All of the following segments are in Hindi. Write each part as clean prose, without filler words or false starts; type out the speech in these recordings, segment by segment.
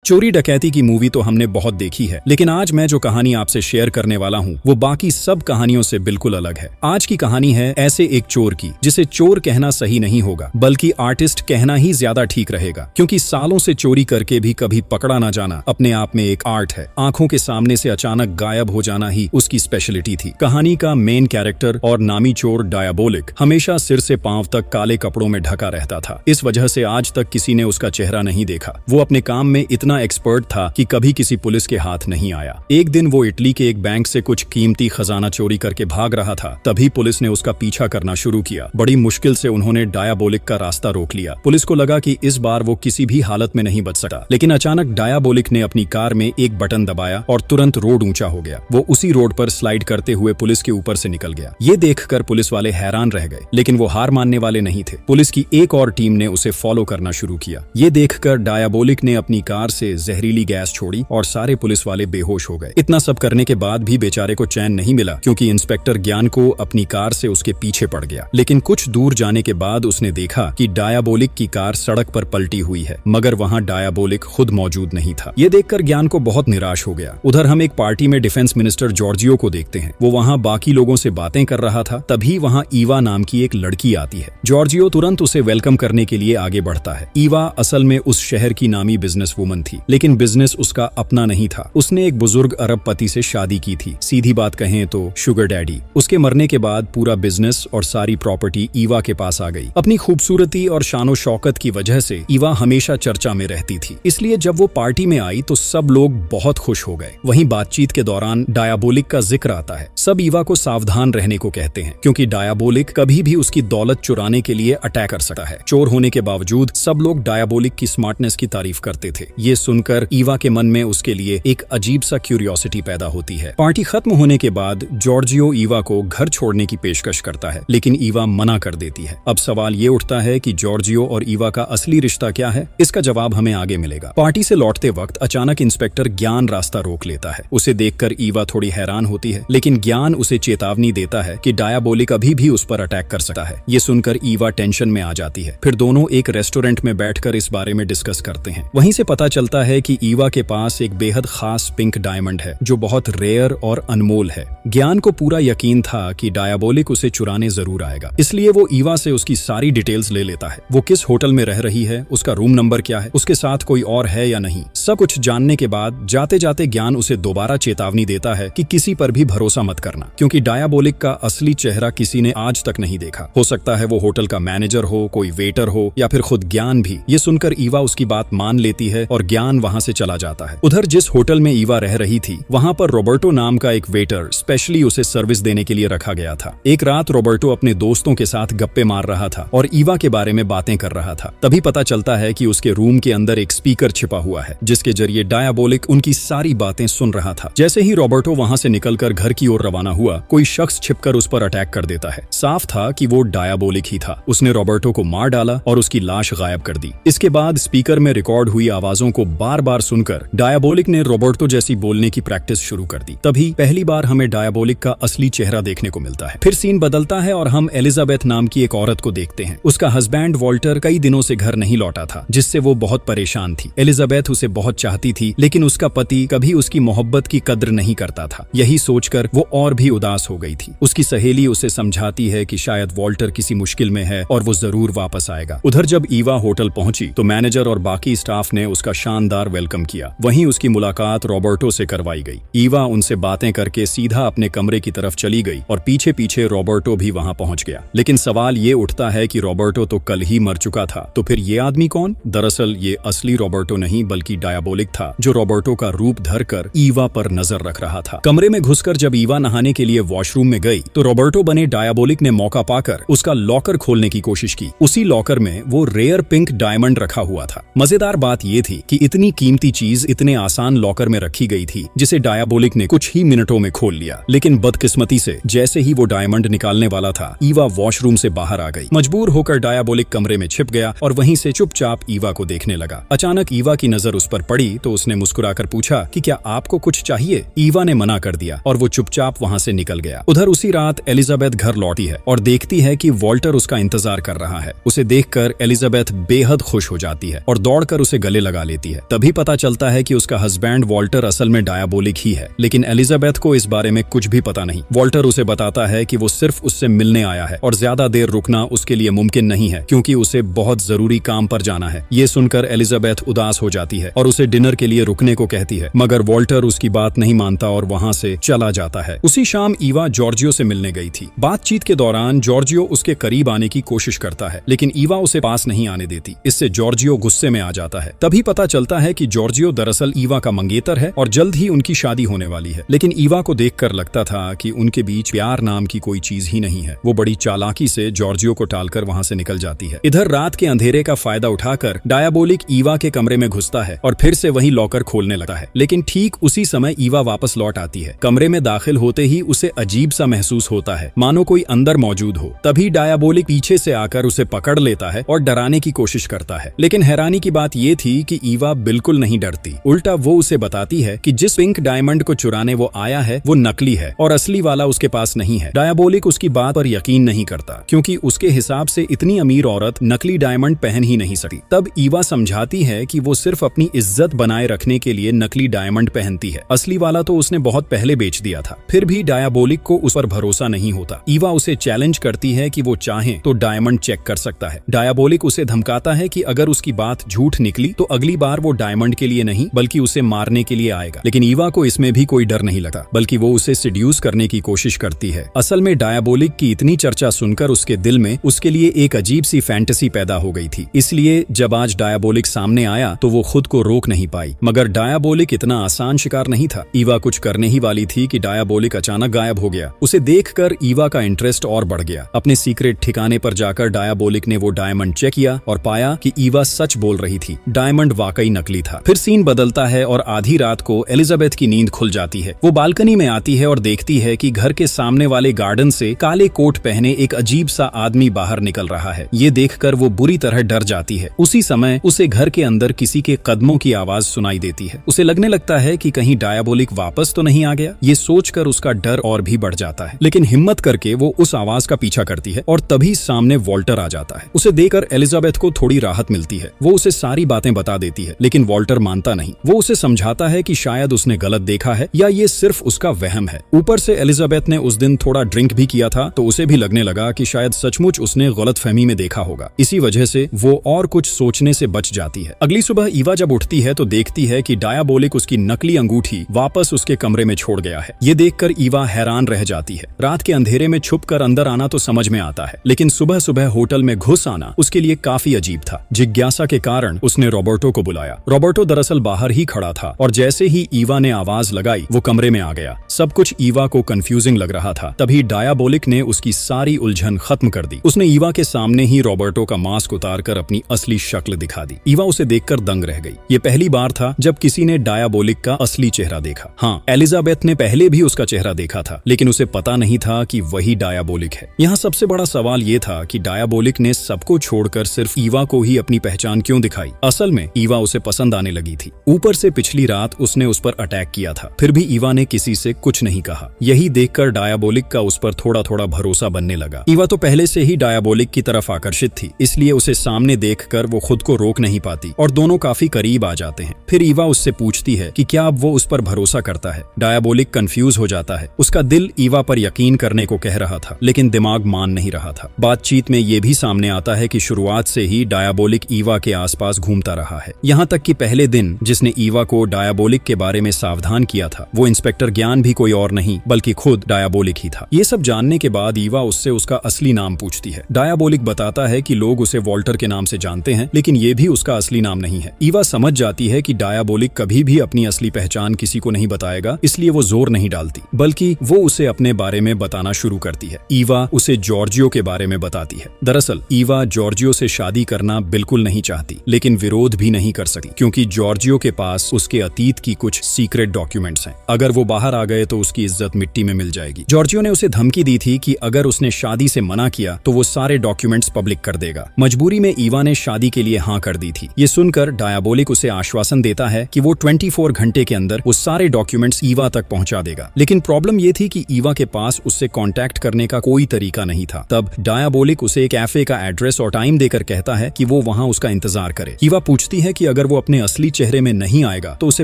चोरी डकैती की मूवी तो हमने बहुत देखी है, लेकिन आज मैं जो कहानी आपसे शेयर करने वाला हूँ वो बाकी सब कहानियों से बिल्कुल अलग है। आज की कहानी है ऐसे एक चोर की जिसे चोर कहना सही नहीं होगा, बल्कि आर्टिस्ट कहना ही ज्यादा ठीक रहेगा, क्योंकि सालों से चोरी करके भी कभी पकड़ा ना जाना अपने आप में एक आर्ट है। आंखों के सामने से अचानक गायब हो जाना ही उसकी स्पेशलिटी थी। कहानी का मेन कैरेक्टर और नामी चोर डायबोलिक हमेशा सिर से पांव तक काले कपड़ों में ढका रहता था। इस वजह से आज तक किसी ने उसका चेहरा नहीं देखा। वो अपने काम में इतना एक्सपर्ट था कि कभी किसी पुलिस के हाथ नहीं आया। एक दिन वो इटली के एक बैंक से कुछ कीमती खजाना चोरी करके भाग रहा था, तभी पुलिस ने उसका पीछा करना शुरू किया। बड़ी मुश्किल से उन्होंने डायबोलिक का रास्ता रोक लिया। पुलिस को लगा कि इस बार वो किसी भी हालत में नहीं बच सका, लेकिन अचानक डायबोलिक ने अपनी कार में एक बटन दबाया और तुरंत रोड ऊंचा हो गया। वो उसी रोड पर स्लाइड करते हुए पुलिस के ऊपर से निकल गया। ये देखकर पुलिस वाले हैरान रह गए, लेकिन वो हार मानने वाले नहीं थे। पुलिस की एक और टीम ने उसे फॉलो करना शुरू किया। ये देखकर डायबोलिक ने अपनी कार से जहरीली गैस छोड़ी और सारे पुलिस वाले बेहोश हो गए। इतना सब करने के बाद भी बेचारे को चैन नहीं मिला, क्योंकि इंस्पेक्टर ज्ञान को अपनी कार से उसके पीछे पड़ गया। लेकिन कुछ दूर जाने के बाद उसने देखा कि डायबोलिक की कार सड़क पर पलटी हुई है, मगर वहां डायबोलिक खुद मौजूद नहीं था। ये देखकर ज्ञान को बहुत निराश हो गया। उधर हम एक पार्टी में डिफेंस मिनिस्टर जॉर्जियो को देखते हैं। वो वहां बाकी लोगों से बातें कर रहा था। तभी वहां ईवा नाम की एक लड़की आती है। जॉर्जियो तुरंत उसे वेलकम करने के लिए आगे बढ़ता है। ईवा असल में उस शहर की नामी बिजनेस वुमन थी, लेकिन बिजनेस उसका अपना नहीं था। उसने एक बुजुर्ग अरब पति से शादी की थी, सीधी बात कहें तो शुगर डैडी। उसके मरने के बाद पूरा बिजनेस और सारी प्रॉपर्टी ईवा के पास आ गई। अपनी खूबसूरती और शानो शौकत की वजह से ईवा हमेशा चर्चा में रहती थी, इसलिए जब वो पार्टी में आई तो सब लोग बहुत खुश हो गए। वहीं बातचीत के दौरान डायबोलिक का जिक्र आता है। सब ईवा को सावधान रहने को कहते हैं, क्योंकि डायबोलिक कभी भी उसकी दौलत चुराने के लिए अटैक कर सकता है। चोर होने के बावजूद सब लोग डायबोलिक की स्मार्टनेस की तारीफ करते थे। ये सुनकर ईवा के मन में उसके लिए एक अजीब सा क्यूरियोसिटी पैदा होती है। पार्टी खत्म होने के बाद जॉर्जियो ईवा को घर छोड़ने की पेशकश करता है, लेकिन ईवा मना कर देती है। अब सवाल ये उठता है कि जॉर्जियो और ईवा का असली रिश्ता क्या है? इसका जवाब हमें आगे मिलेगा। पार्टी से लौटते वक्त अचानक इंस्पेक्टर ज्ञान रास्ता रोक लेता है। उसे देखकर ईवा थोड़ी हैरान होती है, लेकिन ज्ञान उसे चेतावनी देता है कि डायबोलिक अभी भी उस पर अटैक कर सकता है। ये सुनकर ईवा टेंशन में आ जाती है। फिर दोनों एक रेस्टोरेंट में बैठकर इस बारे में डिस्कस करते हैं। वहीं से पता चलता है कि ईवा के पास एक बेहद खास पिंक डायमंड है, जो बहुत रेयर और अनमोल है। ज्ञान को पूरा यकीन था कि डायबोलिक उसे चुराने जरूर आएगा, इसलिए वो ईवा से उसकी सारी डिटेल्स ले लेता है। वो किस होटल में रह रही है, उसका रूम नंबर क्या है, उसके साथ कोई और है या नहीं। सब कुछ जानने के बाद जाते जाते ज्ञान उसे दोबारा चेतावनी देता है कि किसी पर भी भरोसा मत करना, क्योंकि डायबोलिक का असली चेहरा किसी ने आज तक नहीं देखा। हो सकता है वो होटल का मैनेजर हो, कोई वेटर हो, या फिर खुद ज्ञान भी। ये सुनकर ईवा उसकी बात मान लेती है और ज्ञान वहां से चला जाता है। उधर जिस होटल में ईवा रह रही थी, वहां पर रॉबर्टो नाम का एक वेटर स्पेशली उसे सर्विस देने के लिए रखा गया था। एक रात रॉबर्टो अपने दोस्तों के साथ गप्पे मार रहा था और ईवा के बारे में बातें कर रहा था। तभी पता चलता है कि उसके रूम के अंदर एक स्पीकर छिपा हुआ है, जिसके जरिए डायबोलिक उनकी सारी बातें सुन रहा था। जैसे ही रॉबर्टो वहां से निकलकर घर की ओर रवाना हुआ, कोई शख्स छिपकर उस पर अटैक कर देता है। साफ था कि वो डायबोलिक ही था। उसने रॉबर्टो को मार डाला और उसकी लाश गायब कर दी। इसके बाद स्पीकर में रिकॉर्ड हुई आवाजों को बार बार सुनकर डायबोलिक ने रॉबर्टो जैसी बोलने की प्रैक्टिस शुरू कर दी। तभी पहली बार हमें डायबोलिक का असली चेहरा देखने को मिलता है। फिर सीन बदलता है और हम एलिजाबेथ नाम की एक औरत को देखते हैं। उसका हस्बैंड वॉल्टर कई दिनों से घर नहीं लौटा था, जिससे वो बहुत परेशान थी। एलिजाबेथ उसे बहुत चाहती थी, लेकिन उसका पति कभी उसकी मोहब्बत की कद्र नहीं करता था। यही सोचकर वो और भी उदास हो गई थी। उसकी सहेली उसे समझाती है कि शायद वॉल्टर किसी मुश्किल में है और वो जरूर वापस आएगा। उधर जब ईवा होटल पहुंची तो मैनेजर और बाकी स्टाफ ने उसका शानदार वेलकम किया। वहीं उसकी मुलाकात रॉबर्टो से करवाई गई। ईवा उनसे बातें करके सीधा अपने कमरे की तरफ चली गई और पीछे पीछे रॉबर्टो भी वहां पहुंच गया। लेकिन सवाल ये उठता है कि रॉबर्टो तो कल ही मर चुका था, तो फिर ये आदमी कौन? दरअसल ये असली रॉबर्टो नहीं, बल्कि डायबोलिक था, जो रॉबर्टो का रूप धरकर ईवा पर नजर रख रहा था। कमरे में घुसकर जब ईवा नहाने के लिए वॉशरूम में गई तो रॉबर्टो बने डायबोलिक ने मौका पाकर उसका लॉकर खोलने की कोशिश की। उसी लॉकर में वो रेयर पिंक डायमंड रखा हुआ था। मजेदार बात ये थी कि इतनी कीमती चीज इतने आसान लॉकर में रखी गई थी, जिसे डायबोलिक ने कुछ ही मिनटों में खोल लिया। लेकिन बदकिस्मती से जैसे ही वो डायमंड निकालने वाला था, ईवा वॉशरूम से बाहर आ गई। मजबूर होकर डायबोलिक कमरे में छिप गया और वहीं से चुपचाप ईवा को देखने लगा। अचानक ईवा की नजर उस पर पड़ी तो उसने मुस्कुराकर पूछा कि क्या आपको कुछ चाहिए? ईवा ने मना कर दिया और वो चुपचाप वहां से निकल गया। उधर उसी रात एलिजाबेथ घर लौटी है और देखती है कि वॉल्टर उसका इंतजार कर रहा है। उसे देखकर एलिजाबेथ बेहद खुश हो जाती है और दौड़कर उसे गले लगा लेती है। है। तभी पता चलता है कि उसका हस्बैंड वॉल्टर असल में डायबोलिक ही है, लेकिन एलिजाबेथ को इस बारे में कुछ भी पता नहीं। वॉल्टर उसे बताता है कि वो सिर्फ उससे मिलने आया है और ज्यादा देर रुकना उसके लिए मुमकिन नहीं है क्योंकि उसे बहुत जरूरी काम पर जाना है। ये सुनकर एलिजाबेथ उदास हो जाती है और उसे डिनर के लिए रुकने को कहती है, मगर वॉल्टर उसकी बात नहीं मानता और वहां से चला जाता है। उसी शाम ईवा जॉर्जियो से मिलने गई थी। बातचीत के दौरान जॉर्जियो उसके करीब आने की कोशिश करता है, लेकिन ईवा उसे पास नहीं आने देती। इससे जॉर्जियो गुस्से में आ जाता है। तभी पता चलता है कि जॉर्जियो दरअसल ईवा का मंगेतर है और जल्द ही उनकी शादी होने वाली है। लेकिन ईवा को देखकर लगता था कि उनके बीच प्यार नाम की कोई चीज ही नहीं है। वो बड़ी चालाकी से जॉर्जियो को टालकर वहां से निकल जाती है। इधर रात के अंधेरे का फायदा उठाकर डायबोलिक ईवा के कमरे में घुसता है और फिर से वही लॉकर खोलने लगता है। लेकिन ठीक उसी समय ईवा वापस लौट आती है। कमरे में दाखिल होते ही उसे अजीब सा महसूस होता है, मानो कोई अंदर मौजूद हो। तभी डायबोलिक पीछे से आकर उसे पकड़ लेता है और डराने की कोशिश करता है। लेकिन हैरानी की बात ये थी कि ईवा बिल्कुल नहीं डरती। उल्टा वो उसे बताती है कि जिस पिंक डायमंड को चुराने वो आया है वो नकली है और असली वाला उसके पास नहीं है। डायबोलिक उसकी बात पर यकीन नहीं करता क्योंकि उसके हिसाब से इतनी अमीर औरत नकली डायमंड पहन ही नहीं सकती। तब ईवा समझाती है कि वो सिर्फ अपनी इज्जत बनाए रखने के लिए नकली डायमंड पहनती है, असली वाला तो उसने बहुत पहले बेच दिया था। फिर भी डायबोलिक को उस पर भरोसा नहीं होता। ईवा उसे चैलेंज करती है कि वो चाहे तो डायमंड चेक कर सकता है। डायबोलिक उसे धमकाता है कि अगर उसकी बात झूठ निकली तो अगली बार वो डायमंड के लिए नहीं बल्कि उसे मारने के लिए आएगा। लेकिन ईवा को इसमें भी कोई डर नहीं लगता, बल्कि वो उसे सिड्यूस करने की कोशिश करती है। असल में डायबोलिक की इतनी चर्चा सुनकर उसके दिल में उसके लिए एक अजीब सी फैंटेसी पैदा हो गई थी। इसलिए जब आज डायबोलिक सामने आया तो वो खुद को रोक नहीं पाई। मगर डायबोलिक इतना आसान शिकार नहीं था। ईवा कुछ करने ही वाली थी कि डायबोलिक अचानक गायब हो गया। उसे देखकर ईवा का इंटरेस्ट और बढ़ गया। अपने सीक्रेट ठिकाने पर जाकर डायबोलिक ने वो डायमंड चेक किया और पाया कि ईवा सच बोल रही थी। डायमंड वाकई नकली था। फिर सीन बदलता है और आधी रात को एलिजाबेथ की नींद खुल जाती है। वो बालकनी में आती है और देखती है कि घर के सामने वाले गार्डन से काले कोट पहने एक अजीब सा आदमी बाहर निकल रहा है। ये देखकर वो बुरी तरह डर जाती है। उसी समय उसे घर के अंदर किसी के कदमों की आवाज सुनाई देती है। उसे लगने लगता है कि कहीं डायबोलिक वापस तो नहीं आ गया। ये सोचकर उसका डर और भी बढ़ जाता है, लेकिन हिम्मत करके वो उस आवाज का पीछा करती है और तभी सामने वॉल्टर आ जाता है। उसे देखकर एलिजाबेथ को थोड़ी राहत मिलती है। वो उसे सारी बातें बता देती है, लेकिन वॉल्टर मानता नहीं। वो उसे समझाता है कि शायद उसने गलत देखा है या ये सिर्फ उसका वहम है। ऊपर से एलिजाबेथ ने उस दिन थोड़ा ड्रिंक भी किया था, तो उसे भी लगने लगा कि शायद सचमुच उसने गलतफहमी में देखा होगा। इसी वजह से वो और कुछ सोचने से बच जाती है। अगली सुबह ईवा जब उठती है तो देखती है कि डायबोलिक उसकी नकली अंगूठी वापस उसके कमरे में छोड़ गया है। ये देखकर ईवा हैरान रह जाती है। रात के अंधेरे में छुपकर अंदर आना तो समझ में आता है, लेकिन सुबह सुबह होटल में घुस आना उसके लिए काफी अजीब था। जिज्ञासा के कारण उसने रॉबर्टो को बुलाया। रॉबर्टो दरअसल बाहर ही खड़ा था और जैसे ही ईवा ने आवाज लगाई वो कमरे में आ गया। सब कुछ ईवा को कंफ्यूजिंग लग रहा था। तभी डायबोलिक ने उसकी सारी उलझन खत्म कर दी। उसने ईवा के सामने ही रॉबर्टो का मास्क उतारकर अपनी असली शक्ल दिखा दी। ईवा उसे देखकर दंग रह गई। ये पहली बार था जब किसी ने डायबोलिक का असली चेहरा देखा। हाँ, एलिजाबेथ ने पहले भी उसका चेहरा देखा था, लेकिन उसे पता नहीं था कि वही डायबोलिक है। यहाँ सबसे बड़ा सवाल ये था कि डायबोलिक ने सबको छोड़कर सिर्फ ईवा को ही अपनी पहचान क्यों दिखाई। असल में ईवा उसे पसंद आने लगी थी। ऊपर से पिछली रात उसने उस पर अटैक किया था, फिर भी ईवा ने किसी से कुछ नहीं कहा। यही देखकर डायबोलिक का उस पर थोड़ा थोड़ा भरोसा बनने लगा। ईवा तो पहले से ही डायबोलिक की तरफ आकर्षित थी, इसलिए उसे सामने देखकर वो खुद को रोक नहीं पाती और दोनों काफी करीब आ जाते हैं। फिर ईवा उससे पूछती है कि क्या अब वो उस पर भरोसा करता है। डायबोलिक कंफ्यूज हो जाता है। उसका दिल ईवा पर यकीन करने को कह रहा था, लेकिन दिमाग मान नहीं रहा था। बातचीत में ये भी सामने आता है कि शुरुआत से ही डायबोलिक ईवा के आसपास घूमता रहा है। यहाँ तक कि पहले दिन जिसने ईवा को डायबोलिक के बारे में सावधान किया था, वो इंस्पेक्टर ज्ञान भी कोई और नहीं बल्कि खुद डायबोलिक ही था। ये सब जानने के बाद ईवा उससे उसका असली नाम पूछती है। डायबोलिक बताता है कि लोग उसे वॉल्टर के नाम से जानते हैं, लेकिन ये भी उसका असली नाम नहीं है। ईवा समझ जाती है कि डायबोलिक कभी भी अपनी असली पहचान किसी को नहीं बताएगा, इसलिए वो जोर नहीं डालती, बल्कि वो उसे अपने बारे में बताना शुरू करती है। ईवा उसे जॉर्जियो के बारे में बताती है। दरअसल ईवा जॉर्जियो से शादी करना बिल्कुल नहीं चाहती, लेकिन विरोध भी नहीं कर सकती क्योंकि जॉर्जियो के पास उसके अतीत की कुछ सीक्रेट डॉक्यूमेंट्स हैं। अगर वो बाहर आ गए तो उसकी इज्जत मिट्टी में मिल जाएगी। जॉर्जियो ने उसे धमकी दी थी कि अगर उसने शादी से मना किया तो वो सारे डॉक्यूमेंट्स पब्लिक कर देगा। मजबूरी में ईवा ने शादी के लिए हाँ कर दी थी। ये सुनकर डायबोलिक उसे आश्वासन देता है कि वो 24 घंटे के अंदर वो सारे डॉक्यूमेंट्स ईवा तक पहुंचा देगा। लेकिन प्रॉब्लम ये थी कि ईवा के पास उससे कांटेक्ट करने का कोई तरीका नहीं था। तब डायबोलिक उसे एक कैफे का एड्रेस और टाइम देकर कहता है कि वो वहां उसका इंतजार करे। ईवा पूछती है कि अगर अगर वो अपने असली चेहरे में नहीं आएगा तो उसे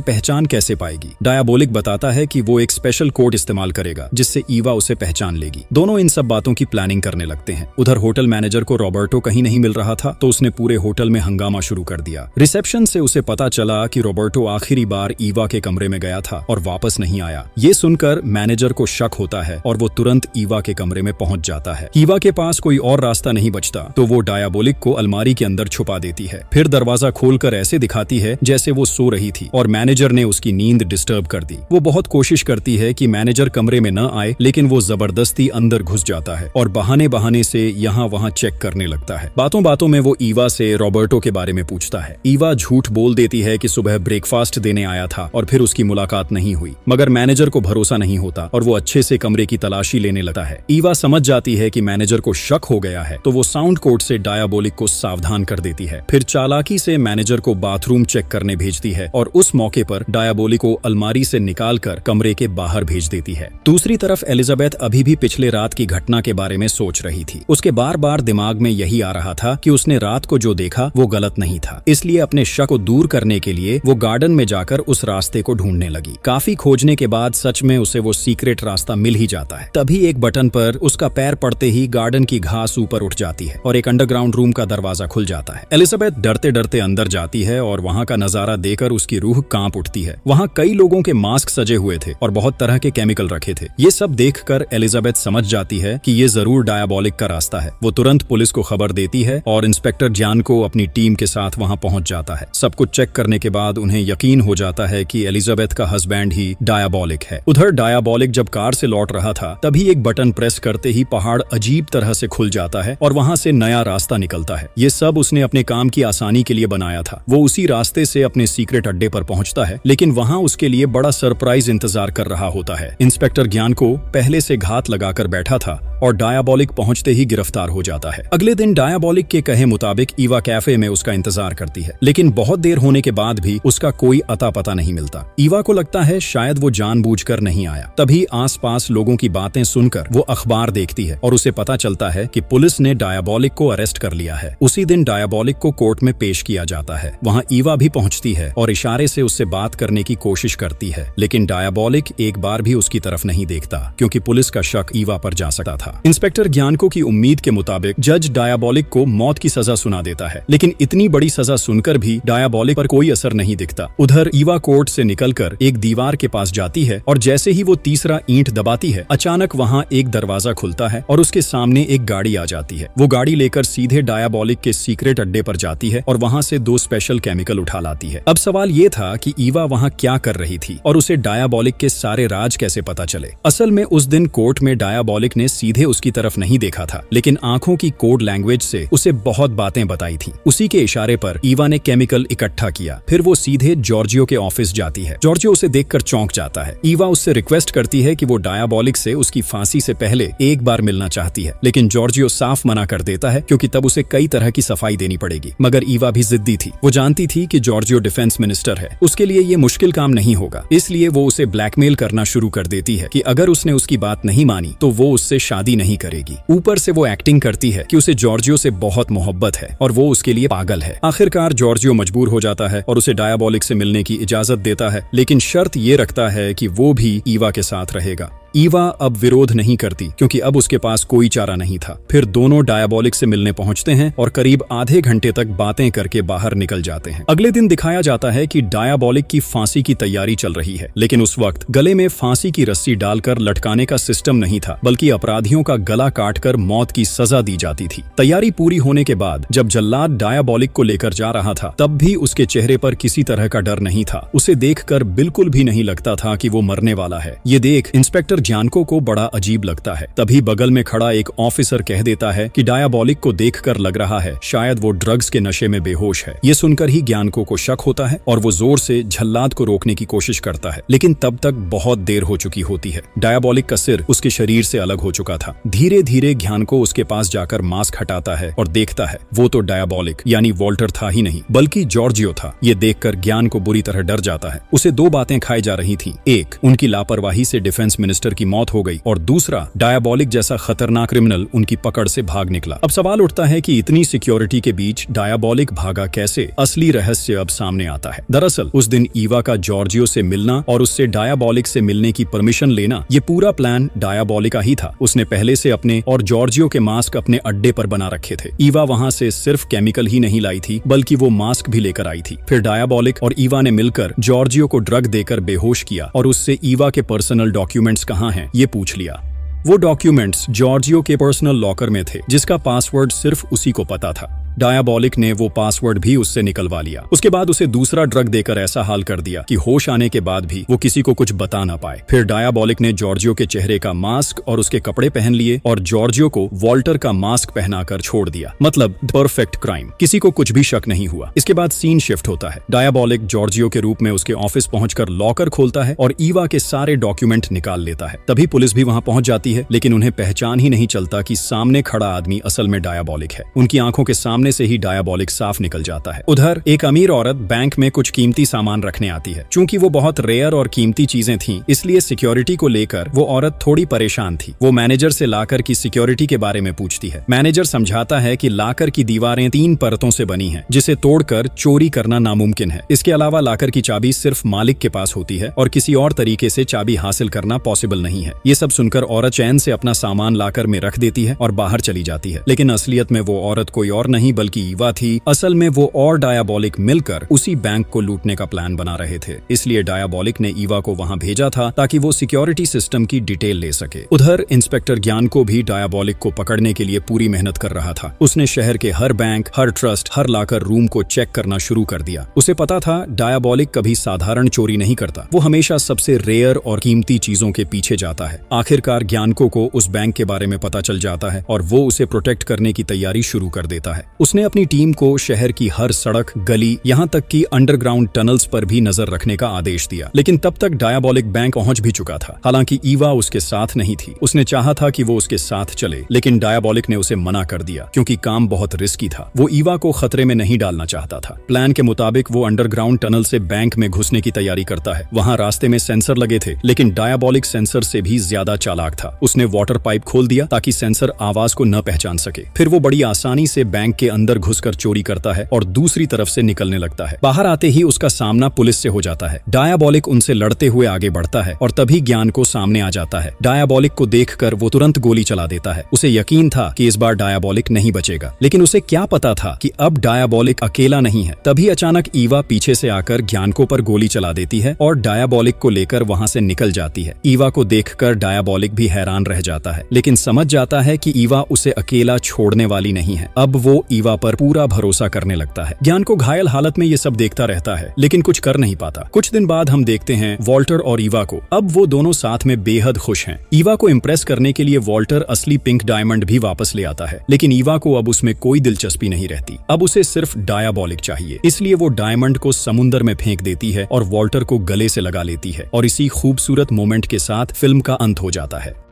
पहचान कैसे पाएगी। डायाबोलिक बताता है कि वो एक स्पेशल कोड इस्तेमाल करेगा जिससे ईवा उसे पहचान लेगी। दोनों इन सब बातों की प्लानिंग करने लगते हैं। उधर होटल मैनेजर को रॉबर्टो कहीं नहीं मिल रहा था तो उसने पूरे होटल में हंगामा शुरू कर दिया। रिसेप्शन से उसे पता चला कि रॉबर्टो आखिरी बार ईवा के कमरे में गया था और वापस नहीं आया। ये सुनकर मैनेजर को शक होता है और वो तुरंत ईवा के कमरे में पहुंच जाता है। ईवा के पास कोई और रास्ता नहीं बचता तो वो डायाबोलिक को अलमारी के अंदर छुपा देती है। फिर दरवाजा खोलकर ऐसे दिखाती है जैसे वो सो रही थी और मैनेजर ने उसकी नींद डिस्टर्ब कर दी। वो बहुत कोशिश करती है कि मैनेजर कमरे में न आए, लेकिन वो जबरदस्ती अंदर घुस जाता है और बहाने बहाने से यहाँ वहाँ चेक करने लगता है। बातों बातों में वो ईवा से रॉबर्टो के बारे में पूछता है। ईवा झूठ बोल देती है कि सुबह ब्रेकफास्ट देने आया था और फिर उसकी मुलाकात नहीं हुई, मगर मैनेजर को भरोसा नहीं होता और वो अच्छे से कमरे की तलाशी लेने लगता है। ईवा समझ जाती है कि मैनेजर को शक हो गया है तो वो साउंड कोड से डायाबोलिक को सावधान कर देती है। फिर चालाकी से मैनेजर को बाथरूम चेक करने भेजती है और उस मौके पर डायाबोलिक को अलमारी से निकालकर कमरे के बाहर भेज देती है। दूसरी तरफ एलिजाबेथ अभी भी पिछले रात की घटना के बारे में सोच रही थी। उसके बार बार दिमाग में यही आ रहा था कि उसने रात को जो देखा वो गलत नहीं था। इसलिए अपने शक को दूर करने के लिए वो गार्डन में जाकर उस रास्ते को ढूंढने लगी। काफी खोजने के बाद सच में उसे वो सीक्रेट रास्ता मिल ही जाता है। तभी एक बटन पर उसका पैर पड़ते ही गार्डन की घास ऊपर उठ जाती है और एक अंडरग्राउंड रूम का दरवाजा खुल जाता है। एलिजाबेथ डरते डरते अंदर जाती है और वहाँ का नजारा देखकर उसकी रूह कांप उठती है। वहाँ कई लोगों के मास्क सजे हुए थे और बहुत तरह के केमिकल रखे थे। ये सब देखकर एलिजाबेथ समझ जाती है कि ये जरूर डायाबोलिक का रास्ता है। वो तुरंत पुलिस को खबर देती है और इंस्पेक्टर जॉन को अपनी टीम के साथ वहाँ पहुँच जाता है। सब कुछ चेक करने के बाद उन्हें यकीन हो जाता है कि एलिजाबेथ का हस्बैंड ही डायाबोलिक है। उधर डायाबोलिक जब कार से लौट रहा था तभी एक बटन प्रेस करते ही पहाड़ अजीब तरह से खुल जाता है और वहाँ से नया रास्ता निकलता है। ये सब उसने अपने काम की आसानी के लिए बनाया था। वो उसी रास्ते से अपने सीक्रेट अड्डे पर पहुँचता है, लेकिन वहाँ उसके लिए बड़ा सरप्राइज इंतजार कर रहा होता है। इंस्पेक्टर ज्ञान को पहले से घात लगाकर बैठा था और डायाबोलिक पहुंचते ही गिरफ्तार हो जाता है। अगले दिन डायाबोलिक के कहे मुताबिक ईवा कैफे में उसका इंतजार करती है, लेकिन बहुत देर होने के बाद भी उसका कोई अता पता नहीं मिलता। ईवा को लगता है शायद वो जानबूझकर नहीं आया। तभी आसपास लोगों की बातें सुनकर वो अखबार देखती है और उसे पता चलता है कि पुलिस ने डायाबोलिक को अरेस्ट कर लिया है। उसी दिन डायाबोलिक को कोर्ट में पेश किया जाता है। वहाँ ईवा भी पहुँचती है और इशारे से उससे बात करने की कोशिश करती है, लेकिन डायाबोलिक एक बार भी उसकी तरफ नहीं देखता क्योंकि पुलिस का शक ईवा पर जा सकता था। इंस्पेक्टर ज्ञानको की उम्मीद के मुताबिक जज डायाबोलिक को मौत की सजा सुना देता है, लेकिन इतनी बड़ी सजा सुनकर भी डायाबोलिक पर कोई असर नहीं दिखता। उधर ईवा कोर्ट से निकलकर एक दीवार के पास जाती है और जैसे ही वो तीसरा ईंट दबाती है, अचानक वहाँ एक दरवाजा खुलता है और उसके सामने एक गाड़ी आ जाती है। वो गाड़ी लेकर सीधे डायाबोलिक के सीक्रेट अड्डे पर जाती है और वहाँ से 2 स्पेशल केमिकल उठा लाती है। अब सवाल ये था कि ईवा वहाँ क्या कर रही थी और उसे डायाबोलिक के सारे राज कैसे पता चले। असल में उस दिन कोर्ट में डायाबोलिक ने सीधे उसकी तरफ नहीं देखा था, लेकिन आंखों की कोड लैंग्वेज से उसे बहुत बातें बताई थी। उसी के इशारे पर ईवा ने केमिकल इकट्ठा किया। फिर वो सीधे जॉर्जियो के ऑफिस जाती है। जॉर्जियो उसे देखकर चौंक जाता है। ईवा उससे रिक्वेस्ट करती है कि वो डायाबोलिक से उसकी फांसी से पहले एक बार मिलना चाहती है, लेकिन जॉर्जियो साफ मना कर देता है क्योंकि तब उसे कई तरह की सफाई देनी पड़ेगी। मगर ईवा भी जिद्दी थी। वो जानती थी कि जॉर्जियो डिफेंस मिनिस्टर है, उसके लिए ये मुश्किल काम नहीं होगा। इसलिए वो उसे ब्लैकमेल करना शुरू कर देती है कि अगर उसने उसकी बात नहीं मानी तो वो उससे शादी नहीं करेगी। ऊपर से वो एक्टिंग करती है कि उसे जॉर्जियो से बहुत मोहब्बत है और वो उसके लिए पागल है। आखिरकार जॉर्जियो मजबूर हो जाता है और उसे डायाबोलिक से मिलने की इजाजत देता है, लेकिन शर्त ये रखता है कि वो भी ईवा के साथ रहेगा। ईवा अब विरोध नहीं करती क्योंकि अब उसके पास कोई चारा नहीं था। फिर दोनों डायाबोलिक से मिलने पहुंचते हैं और करीब आधे घंटे तक बातें करके बाहर निकल जाते हैं। अगले दिन दिखाया जाता है कि डायाबोलिक की फांसी की तैयारी चल रही है, लेकिन उस वक्त गले में फांसी की रस्सी डालकर लटकाने का सिस्टम नहीं था, बल्कि अपराधियों का गला काटकर मौत की सजा दी जाती थी। तैयारी पूरी होने के बाद जब जल्लाद डायाबोलिक को लेकर जा रहा था, तब भी उसके चेहरे पर किसी तरह का डर नहीं था। उसे देखकर बिल्कुल भी नहीं लगता था कि वो मरने वाला है। ये देख इंस्पेक्टर ज्ञानको को बड़ा अजीब लगता है। तभी बगल में खड़ा एक ऑफिसर कह देता है कि डायाबोलिक को देखकर लग रहा है शायद वो ड्रग्स के नशे में बेहोश है। ये सुनकर ही ज्ञानको को शक होता है और वो जोर से जल्लाद को रोकने की कोशिश करता है, लेकिन तब तक बहुत देर हो चुकी होती है। डायाबोलिक का सिर उसके शरीर से अलग हो चुका था। धीरे धीरे ज्ञानको उसके पास जाकर मास्क हटाता है और देखता है वो तो डायाबोलिक यानी वॉल्टर था ही नहीं, बल्कि जॉर्जियो था। ये देखकर ज्ञान को बुरी तरह डर जाता है। उसे 2 बातें खाई जा रही थी। एक, उनकी लापरवाही से डिफेंस मिनिस्टर की मौत हो गई और दूसरा डायबॉलिक जैसा खतरनाक क्रिमिनल उनकी पकड़ से भाग निकला। अब सवाल उठता है कि इतनी सिक्योरिटी के बीच डायबॉलिक भागा कैसे? असली रहस्य अब सामने आता है। दरअसल उस दिन ईवा का जॉर्जियो से मिलना और उससे डायबॉलिक से मिलने की परमिशन लेना, ये पूरा प्लान डायबॉलिक का ही था। उसने पहले से अपने और जॉर्जियो के मास्क अपने अड्डे पर बना रखे थे। ईवा वहां से सिर्फ केमिकल ही नहीं लाई थी बल्कि वो मास्क भी लेकर आई थी। फिर डायबॉलिक और ईवा ने मिलकर जॉर्जियो को ड्रग देकर बेहोश किया और उससे ईवा के पर्सनल डॉक्यूमेंट्स कहाँ हैं ये पूछ लिया। वो डॉक्यूमेंट्स जॉर्जियो के पर्सनल लॉकर में थे जिसका पासवर्ड सिर्फ उसी को पता था। डायबॉलिक ने वो पासवर्ड भी उससे निकलवा लिया। उसके बाद उसे दूसरा ड्रग देकर ऐसा हाल कर दिया कि होश आने के बाद भी वो किसी को कुछ बता ना पाए। फिर डायबॉलिक ने जॉर्जियो के चेहरे का मास्क और उसके कपड़े पहन लिए और जॉर्जियो को वॉल्टर का मास्क पहनाकर छोड़ दिया। मतलब परफेक्ट क्राइम, किसी को कुछ भी शक नहीं हुआ। इसके बाद सीन शिफ्ट होता है। डायबॉलिक जॉर्जियो के रूप में उसके ऑफिस पहुंचकर लॉकर खोलता है और ईवा के सारे डॉक्यूमेंट निकाल लेता है। तभी पुलिस भी वहां पहुंच जाती है, लेकिन उन्हें पहचान ही नहीं चलता कि सामने खड़ा आदमी असल में डायबॉलिक है। उनकी आंखों के सामने से ही डायबॉलिक साफ निकल जाता है। उधर एक अमीर औरत बैंक में कुछ कीमती सामान रखने आती है। चूंकि वो बहुत रेयर और कीमती चीजें थीं, इसलिए सिक्योरिटी को लेकर वो औरत थोड़ी परेशान थी। वो मैनेजर से लाकर की सिक्योरिटी के बारे में पूछती है। मैनेजर समझाता है कि लाकर की दीवारें 3 परतों से बनी हैं, जिसे तोड़कर चोरी करना नामुमकिन है। इसके अलावा लाकर की चाबी सिर्फ मालिक के पास होती है और किसी और तरीके से चाबी हासिल करना पॉसिबल नहीं है। ये सब सुनकर औरत चैन से अपना सामान लाकर में रख देती है और बाहर चली जाती है। लेकिन असलियत में वो औरत कोई और नहीं बल्कि ईवा थी। असल में वो और डायबॉलिक मिलकर उसी बैंक को लूटने का प्लान बना रहे थे। इसलिए डायबॉलिक ने ईवा को वहां भेजा था ताकि वो सिक्योरिटी सिस्टम की डिटेल ले सके। उधर इंस्पेक्टर ज्ञान को भी डायबॉलिक को पकड़ने के लिए पूरी मेहनत कर रहा था। उसने शहर के हर बैंक, हर ट्रस्ट, हर लाकर रूम को चेक करना शुरू कर दिया। उसे पता था डायबॉलिक कभी साधारण चोरी नहीं करता, वो हमेशा सबसे रेयर और कीमती चीजों के पीछे जाता है। आखिरकार ज्ञानको को उस बैंक के बारे में पता चल जाता है और वो उसे प्रोटेक्ट करने की तैयारी शुरू कर देता है। उसने अपनी टीम को शहर की हर सड़क, गली, यहाँ तक कि अंडरग्राउंड टनल्स पर भी नजर रखने का आदेश दिया। लेकिन तब तक डायबॉलिक बैंक पहुंच भी चुका था। हालांकि ईवा उसके साथ नहीं थी। उसने चाहा था कि वो उसके साथ चले, लेकिन डायबॉलिक ने उसे मना कर दिया क्योंकि काम बहुत रिस्की था। वो ईवा को खतरे में नहीं डालना चाहता था। प्लान के मुताबिक वो अंडरग्राउंड टनल से बैंक में घुसने की तैयारी करता है। वहां रास्ते में सेंसर लगे थे, लेकिन डायबॉलिक सेंसर से भी ज्यादा चालाक था। उसने वाटर पाइप खोल दिया ताकि सेंसर आवाज को न पहचान सके। फिर वो बड़ी आसानी से बैंक के अंदर घुसकर चोरी करता है और दूसरी तरफ से निकलने लगता है। बाहर आते ही उसका सामना पुलिस से हो जाता है। डायबॉलिक उनसे लड़ते हुए आगे बढ़ता है और तभी ज्ञान को सामने आ जाता है। डायबॉलिक को देखकर वो तुरंत गोली चला देता है। उसे यकीन था कि इस बार डायबॉलिक नहीं बचेगा, लेकिन उसे क्या पता था कि अब डायबॉलिक अकेला नहीं है। तभी अचानक ईवा पीछे से आकर ज्ञानको पर गोली चला देती है और डायबॉलिक को लेकर वहां से निकल जाती है। ईवा को देखकर डायबॉलिक भी हैरान रह जाता है, लेकिन समझ जाता है कि ईवा उसे अकेला छोड़ने वाली नहीं है। अब वो ईवा पर पूरा भरोसा करने लगता है। ज्ञान को घायल हालत में ये सब देखता रहता है, लेकिन कुछ कर नहीं पाता। कुछ दिन बाद हम देखते हैं वॉल्टर और ईवा को। अब वो दोनों साथ में बेहद खुश हैं। ईवा को इम्प्रेस करने के लिए वॉल्टर असली पिंक डायमंड भी वापस ले आता है, लेकिन ईवा को अब उसमें कोई दिलचस्पी नहीं रहती। अब उसे सिर्फ डायबॉलिक चाहिए, इसलिए वो डायमंड को समुद्र में फेंक देती है और वॉल्टर को गले से लगा लेती है। और इसी खूबसूरत मोमेंट के साथ फिल्म का अंत हो जाता है।